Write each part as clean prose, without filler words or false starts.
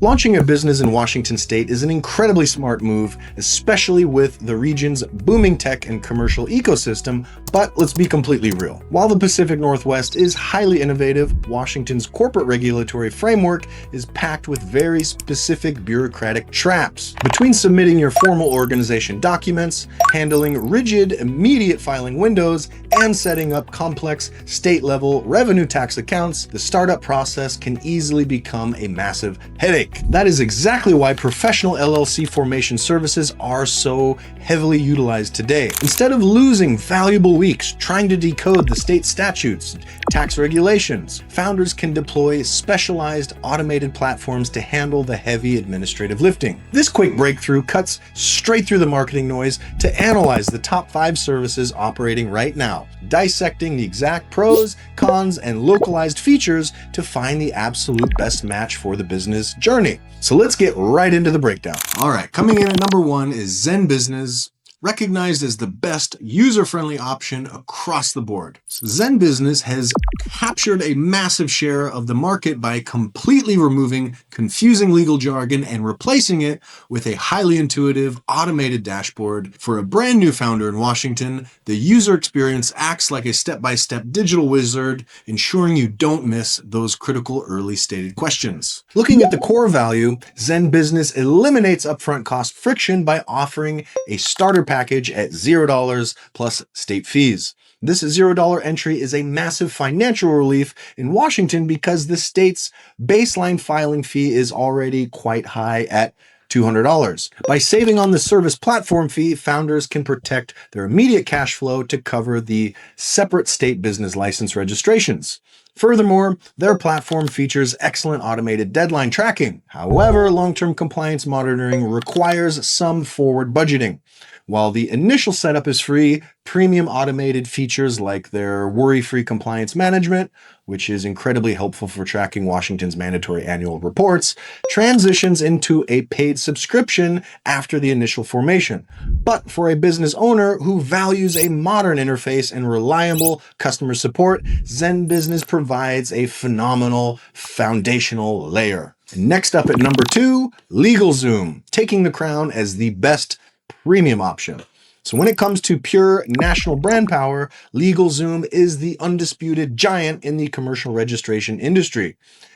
Launching a business in Washington state is an incredibly smart move, especially with the region's booming tech and commercial ecosystem, but let's be completely real. While the Pacific Northwest is highly innovative, Washington's corporate regulatory framework is packed with very specific bureaucratic traps. Between submitting your formal organization documents, handling rigid, immediate filing windows, and setting up complex state-level revenue tax accounts, the startup process can easily become a massive headache. That is exactly why professional LLC formation services are so heavily utilized today. Instead of losing valuable weeks trying to decode the state statutes, tax regulations, founders can deploy specialized automated platforms to handle the heavy administrative lifting. This quick breakthrough cuts straight through the marketing noise to analyze the top 5 services operating right now, dissecting the exact pros, cons, and localized features to find the absolute best match for the business journey. So let's get right into the breakdown. All right, coming in at number 1 is ZENBUSINESS, recognized as the best user-friendly option across the board. ZENBUSINESS has captured a massive share of the market by completely removing confusing legal jargon and replacing it with a highly intuitive, automated dashboard. For a brand new founder in Washington, the user experience acts like a step-by-step digital wizard, ensuring you don't miss those critical early stated questions. Looking at the core value, ZENBUSINESS eliminates upfront cost friction by offering a starter package at $0 plus state fees. This $0 entry is a massive financial relief in Washington because the state's baseline filing fee is already quite high at $200. By saving on the service platform fee, founders can protect their immediate cash flow to cover the separate state business license registrations. Furthermore, their platform features excellent automated deadline tracking. However, long-term compliance monitoring requires some forward budgeting. While the initial setup is free, premium automated features like their worry-free compliance management, which is incredibly helpful for tracking Washington's mandatory annual reports, transitions into a paid subscription after the initial formation. But for a business owner who values a modern interface and reliable customer support, ZENBUSINESS provides a phenomenal foundational layer. And next up at number 2, LegalZoom, taking the crown as the best premium option. So when it comes to pure national brand power, LegalZoom is the undisputed giant in the commercial registration industry.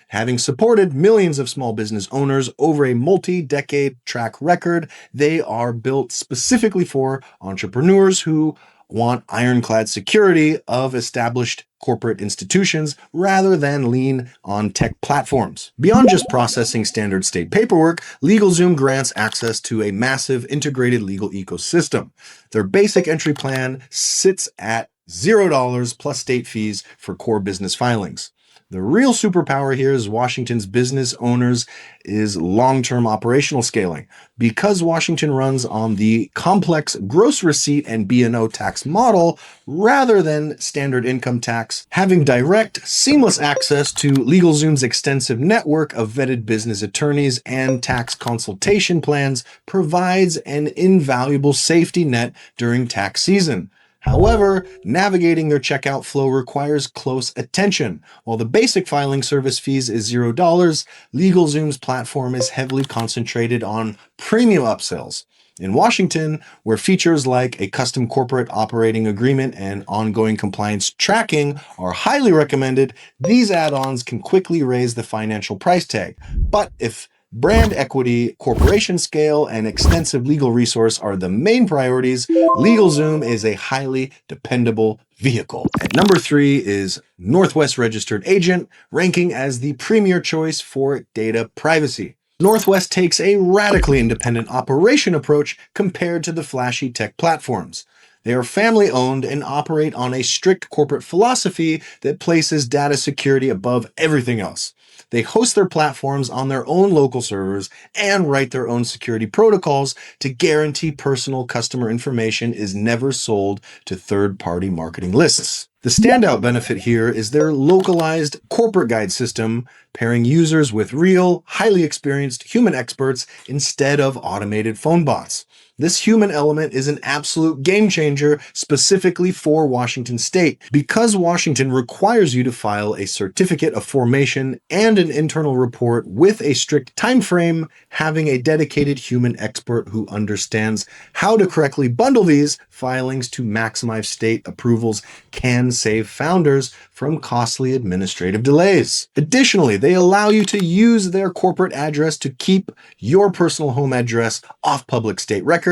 Having supported millions of small business owners over a multi-decade track record, they are built specifically for entrepreneurs who want ironclad security of established corporate institutions rather than lean on tech platforms. Beyond just processing standard state paperwork, LegalZoom grants access to a massive integrated legal ecosystem. Their basic entry plan sits at $0 plus state fees for core business filings. The real superpower here is Washington's business owners is long-term operational scaling. Because Washington runs on the complex gross receipt and B&O tax model rather than standard income tax, having direct, seamless access to LegalZoom's extensive network of vetted business attorneys and tax consultation plans provides an invaluable safety net during tax season. However, navigating their checkout flow requires close attention. While the basic filing service fees is $0, LegalZoom's platform is heavily concentrated on premium upsells. In Washington, where features like a custom corporate operating agreement and ongoing compliance tracking are highly recommended, these add-ons can quickly raise the financial price tag. But if brand equity, corporation scale, and extensive legal resource are the main priorities, LegalZoom is a highly dependable vehicle. At number 3 is Northwest Registered Agent, ranking as the premier choice for data privacy. Northwest takes a radically independent operation approach compared to the flashy tech platforms. They are family-owned and operate on a strict corporate philosophy that places data security above everything else. They host their platforms on their own local servers and write their own security protocols to guarantee personal customer information is never sold to third-party marketing lists. The standout benefit here is their localized corporate guide system, pairing users with real, highly experienced human experts instead of automated phone bots. This human element is an absolute game changer specifically for Washington State. Because Washington requires you to file a certificate of formation and an internal report with a strict time frame, having a dedicated human expert who understands how to correctly bundle these filings to maximize state approvals can save founders from costly administrative delays. Additionally, they allow you to use their corporate address to keep your personal home address off public state records.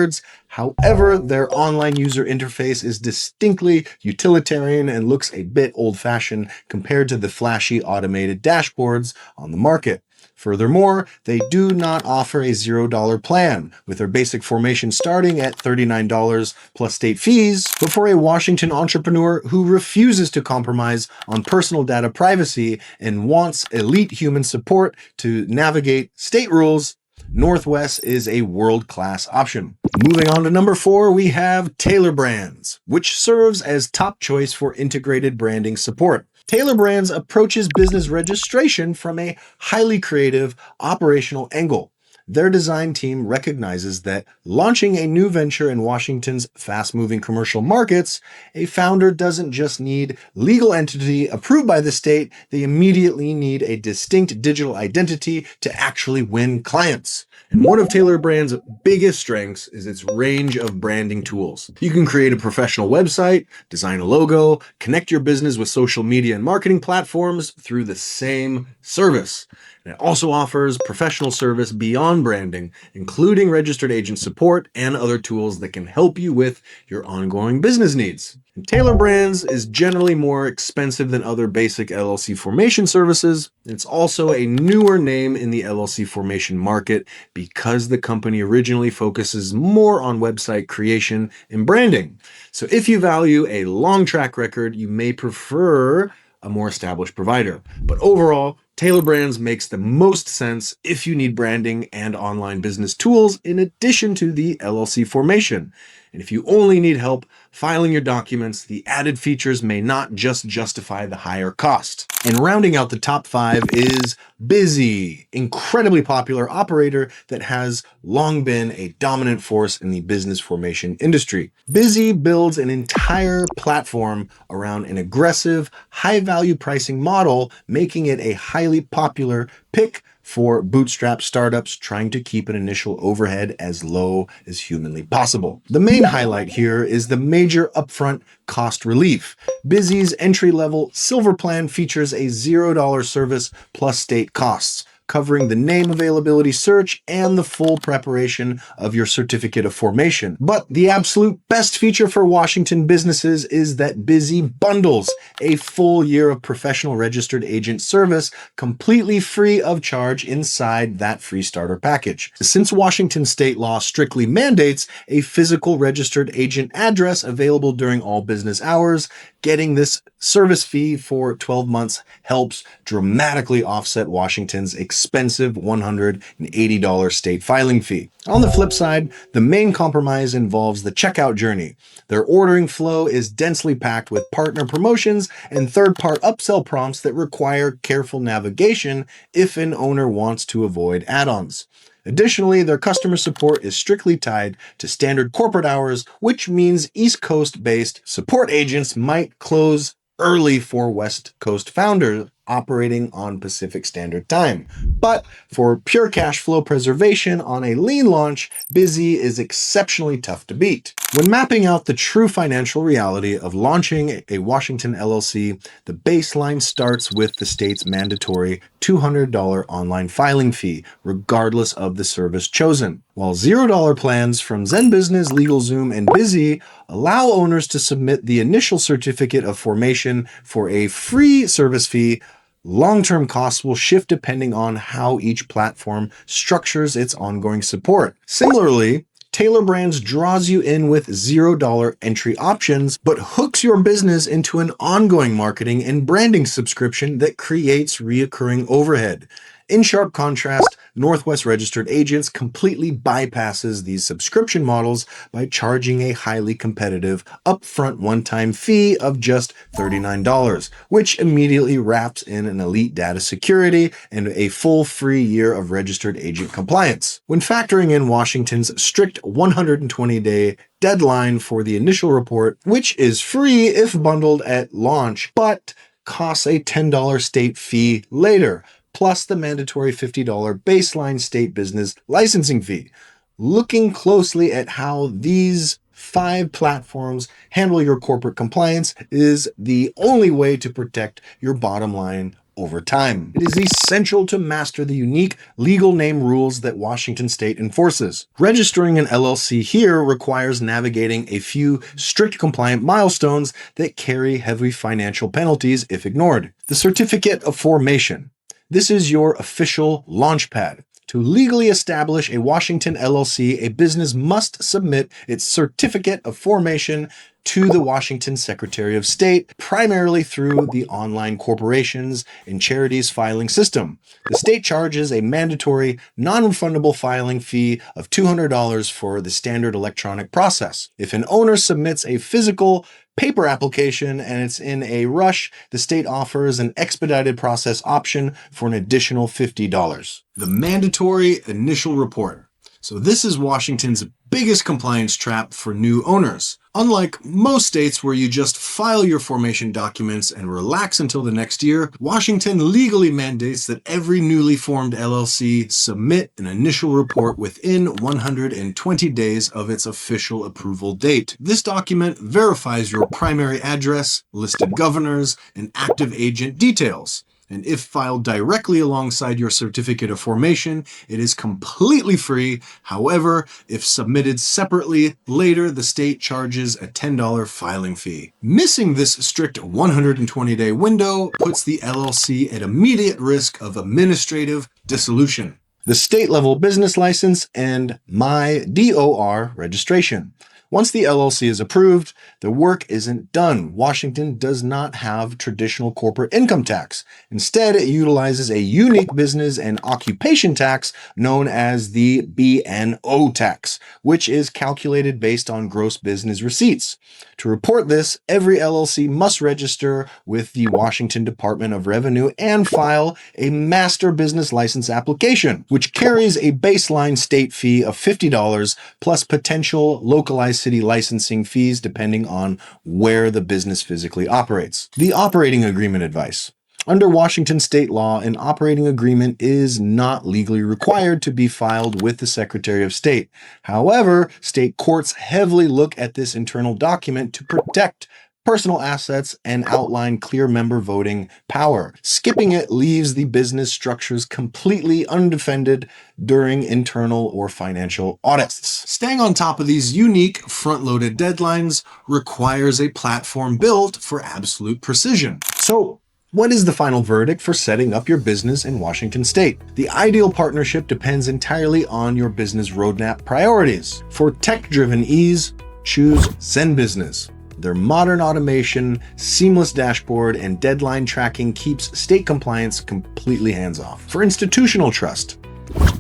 However, their online user interface is distinctly utilitarian and looks a bit old-fashioned compared to the flashy automated dashboards on the market. Furthermore, they do not offer a $0 plan, with their basic formation starting at $39 plus state fees. But for a Washington entrepreneur who refuses to compromise on personal data privacy and wants elite human support to navigate state rules, Northwest is a world-class option. Moving on to number 4, we have Tailor Brands, which serves as top choice for integrated branding support. Tailor Brands approaches business registration from a highly creative operational angle. Their design team recognizes that launching a new venture in Washington's fast-moving commercial markets, a founder doesn't just need legal entity approved by the state, they immediately need a distinct digital identity to actually win clients. And one of Tailor Brands' biggest strengths is its range of branding tools. You can create a professional website, design a logo, connect your business with social media and marketing platforms through the same service. And it also offers professional service beyond branding, including registered agent support and other tools that can help you with your ongoing business needs. And Tailor Brands is generally more expensive than other basic LLC formation services. It's also a newer name in the LLC formation market because the company originally focuses more on website creation and branding. So if you value a long track record, you may prefer a more established provider. But overall, Tailor Brands makes the most sense if you need branding and online business tools in addition to the LLC formation. And if you only need help filing your documents, the added features may not just justify the higher cost. And rounding out the top 5 is Bizee, incredibly popular operator that has long been a dominant force in the business formation industry. Bizee builds an entire platform around an aggressive, high-value pricing model, making it a highly popular pick for bootstrap startups trying to keep an initial overhead as low as humanly possible. The main highlight here is the major upfront cost relief. Bizee's entry-level silver plan features a $0 service plus state costs, covering the name availability search and the full preparation of your certificate of formation. But the absolute best feature for Washington businesses is that Bizee bundles a full year of professional registered agent service completely free of charge inside that free starter package. Since Washington state law strictly mandates a physical registered agent address available during all business hours, getting this service fee for 12 months helps dramatically offset Washington's expensive $180 state filing fee. On the flip side, the main compromise involves the checkout journey. Their ordering flow is densely packed with partner promotions and third-party upsell prompts that require careful navigation if an owner wants to avoid add-ons. Additionally, their customer support is strictly tied to standard corporate hours, which means East Coast-based support agents might close early for West Coast founders operating on Pacific Standard Time. But for pure cash flow preservation on a lean launch, Bizee is exceptionally tough to beat. When mapping out the true financial reality of launching a Washington LLC, the baseline starts with the state's mandatory $200 online filing fee, regardless of the service chosen. While $0 plans from ZENBUSINESS, LegalZoom, and Bizee allow owners to submit the initial certificate of formation for a free service fee, long-term costs will shift depending on how each platform structures its ongoing support. Similarly, Tailor Brands draws you in with $0 entry options, but hooks your business into an ongoing marketing and branding subscription that creates reoccurring overhead. In sharp contrast, Northwest Registered Agents completely bypasses these subscription models by charging a highly competitive upfront one-time fee of just $39, which immediately wraps in an elite data security and a full free year of registered agent compliance. When factoring in Washington's strict 120-day deadline for the initial report, which is free if bundled at launch, but costs a $10 state fee later, plus the mandatory $50 baseline state business licensing fee. Looking closely at how these 5 platforms handle your corporate compliance is the only way to protect your bottom line over time. It is essential to master the unique legal name rules that Washington State enforces. Registering an LLC here requires navigating a few strict compliant milestones that carry heavy financial penalties if ignored. The Certificate of Formation. This is your official launchpad. To legally establish a Washington LLC, a business must submit its Certificate of Formation to the Washington Secretary of State, primarily through the online corporations and charities filing system. The state charges a mandatory, non-refundable filing fee of $200 for the standard electronic process. If an owner submits a physical paper application and it's in a rush, the state offers an expedited process option for an additional $50. The mandatory initial report. So this is Washington's biggest compliance trap for new owners. Unlike most states where you just file your formation documents and relax until the next year, Washington legally mandates that every newly formed LLC submit an initial report within 120 days of its official approval date. This document verifies your primary address, listed governors, and active agent details. And if filed directly alongside your Certificate of Formation, it is completely free. However, if submitted separately later, the state charges a $10 filing fee. Missing this strict 120-day window puts the LLC at immediate risk of administrative dissolution. The state-level business license and My DOR registration. Once the LLC is approved, the work isn't done. Washington does not have traditional corporate income tax. Instead, it utilizes a unique business and occupation tax known as the B&O tax, which is calculated based on gross business receipts. To report this, every LLC must register with the Washington Department of Revenue and file a master business license application, which carries a baseline state fee of $50 plus potential localized city licensing fees depending on where the business physically operates. The operating agreement advice. Under Washington state law, an operating agreement is not legally required to be filed with the Secretary of State. However, state courts heavily look at this internal document to protect personal assets and outline clear member voting power. Skipping it leaves the business structures completely undefended during internal or financial audits. Staying on top of these unique front-loaded deadlines requires a platform built for absolute precision. So, what is the final verdict for setting up your business in Washington State? The ideal partnership depends entirely on your business roadmap priorities. For tech-driven ease, choose ZENBUSINESS. Their modern automation, seamless dashboard, and deadline tracking keeps state compliance completely hands-off. For institutional trust,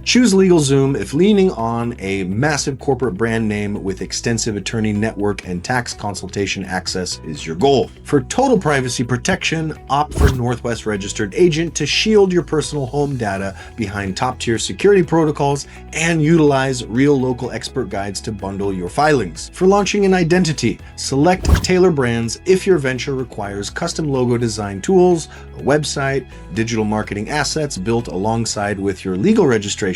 choose LegalZoom if leaning on a massive corporate brand name with extensive attorney network and tax consultation access is your goal. For total privacy protection, opt for Northwest Registered Agent to shield your personal home data behind top-tier security protocols and utilize real local expert guides to bundle your filings. For launching an identity, select Tailor brands if your venture requires custom logo design tools, a website, digital marketing assets built alongside with your legal registration.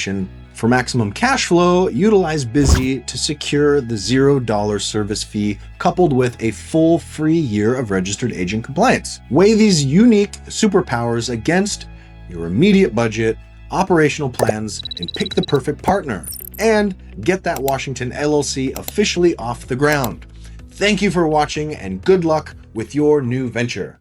For maximum cash flow, utilize Bizee to secure the $0 service fee coupled with a full free year of registered agent compliance. Weigh these unique superpowers against your immediate budget, operational plans, and pick the perfect partner. And get that Washington LLC officially off the ground. Thank you for watching and good luck with your new venture.